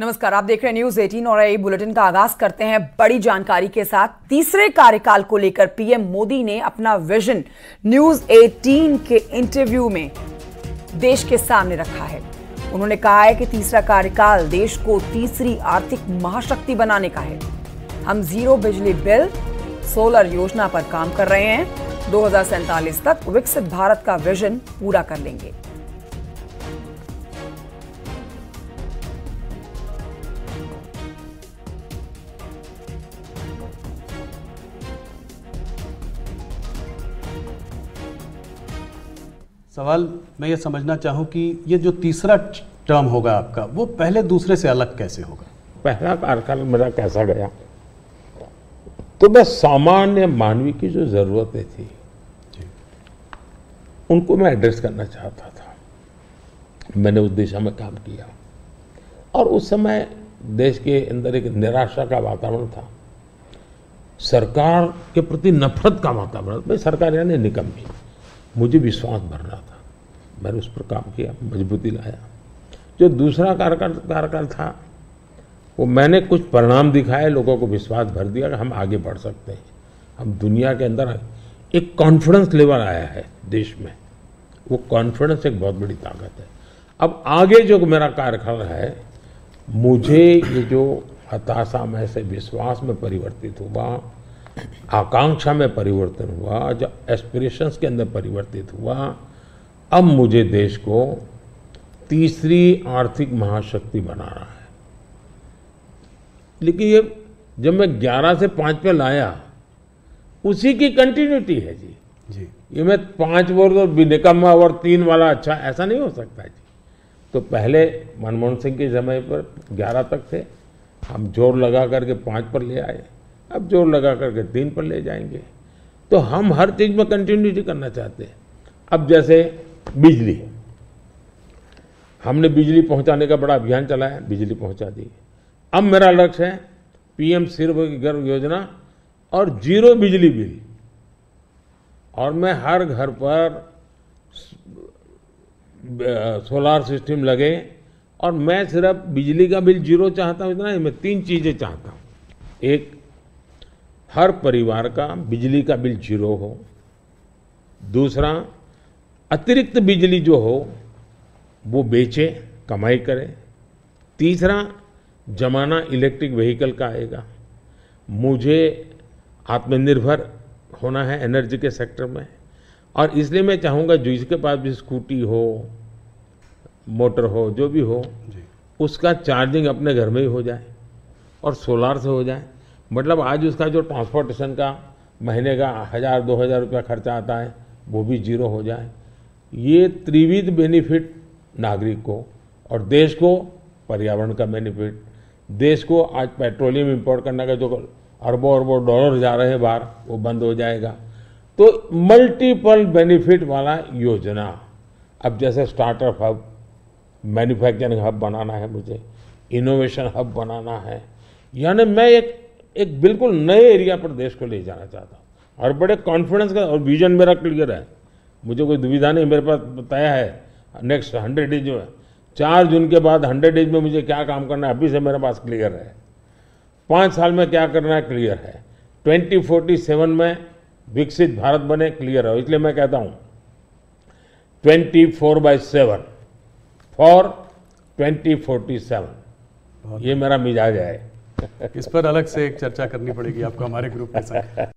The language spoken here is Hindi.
नमस्कार, आप देख रहे हैं न्यूज 18 और ये बुलेटिन का आगाज करते हैं बड़ी जानकारी के साथ। तीसरे कार्यकाल को लेकर पीएम मोदी ने अपना विजन न्यूज 18 के इंटरव्यू में देश के सामने रखा है। उन्होंने कहा है कि तीसरा कार्यकाल देश को तीसरी आर्थिक महाशक्ति बनाने का है। हम जीरो बिजली बिल, सोलर योजना पर काम कर रहे हैं। 2047 तक विकसित भारत का विजन पूरा कर लेंगे। सवाल मैं ये समझना चाहूँ कि ये जो तीसरा टर्म होगा आपका, वो पहले दूसरे से अलग कैसे होगा? पहला कार्यकाल मेरा कैसा गया, तो मैं सामान्य मानवी की जो जरूरतें थी उनको मैं एड्रेस करना चाहता था। मैंने उस दिशा में काम किया और उस समय देश के अंदर एक निराशा का वातावरण था, सरकार के प्रति नफरत का वातावरण। भाई सरकार यानी निकम्मी। मुझे विश्वास भरना था, मैंने उस पर काम किया, मजबूती लाया। जो दूसरा कार्यकाल था वो मैंने कुछ परिणाम दिखाए, लोगों को विश्वास भर दिया कि हम आगे बढ़ सकते हैं। हम दुनिया के अंदर एक कॉन्फिडेंस लेवल आया है देश में, वो कॉन्फिडेंस एक बहुत बड़ी ताकत है। अब आगे जो मेरा कार्यकाल है, मुझे ये जो हताशा में से विश्वास में परिवर्तित हुआ, आकांक्षा में परिवर्तन हुआ, जो एस्पिरेशंस के अंदर परिवर्तित हुआ, अब मुझे देश को तीसरी आर्थिक महाशक्ति बनाना है। लेकिन ये जब मैं 11 से 5 पे लाया, उसी की कंटिन्यूटी है जी। ये मैं 5 वर्ष और निकम्मा और 3 वाला अच्छा, ऐसा नहीं हो सकता जी। तो पहले मनमोहन सिंह के समय पर 11 तक थे, हम जोर लगा करके 5 पर ले आए, अब जोर लगा करके 3 पर ले जाएंगे। तो हम हर चीज में कंटिन्यूटी करना चाहते हैं। अब जैसे बिजली, हमने बिजली पहुंचाने का बड़ा अभियान चलाया, बिजली पहुंचा दी। अब मेरा लक्ष्य है पीएम सूर्यघर योजना और जीरो बिजली बिल, और मैं हर घर पर सोलार सिस्टम लगे। और मैं सिर्फ बिजली का बिल जीरो चाहता हूं, इतना नहीं, मैं 3 चीजें चाहता हूं। एक, हर परिवार का बिजली का बिल जीरो हो। दूसरा, अतिरिक्त बिजली जो हो वो बेचे, कमाई करे। तीसरा, जमाना इलेक्ट्रिक व्हीकल का आएगा। मुझे आत्मनिर्भर होना है एनर्जी के सेक्टर में, और इसलिए मैं चाहूँगा जिसके पास भी स्कूटी हो, मोटर हो, जो भी हो, उसका चार्जिंग अपने घर में ही हो जाए और सोलार से हो जाए। मतलब आज उसका जो ट्रांसपोर्टेशन का महीने का 1000-2000 रुपया खर्चा आता है, वो भी जीरो हो जाए। ये त्रिविध बेनिफिट नागरिक को और देश को, पर्यावरण का बेनिफिट, देश को आज पेट्रोलियम इंपोर्ट करने का जो अरबों अरबों डॉलर जा रहे हैं बाहर, वो बंद हो जाएगा। तो मल्टीपल बेनिफिट वाला योजना। अब जैसे स्टार्टअप हब, मैन्युफैक्चरिंग हब बनाना है, मुझे इनोवेशन हब बनाना है, यानी मैं एक बिल्कुल नए एरिया पर देश को ले जाना चाहता हूँ और बड़े कॉन्फिडेंस का, और विजन मेरा क्लियर है, मुझे कोई दुविधा नहीं। मेरे पास तय है नेक्स्ट 100 डेज में, 4 जून के बाद 100 डेज में मुझे क्या काम करना है, अभी से मेरे पास क्लियर है। 5 साल में क्या करना है, क्लियर है। 2047 में विकसित भारत बने, क्लियर है। इसलिए मैं कहता हूँ 24/7 फॉर 2047, ये मेरा मिजाज है। इस पर अलग से एक चर्चा करनी पड़ेगी आपको हमारे ग्रुप के साथ।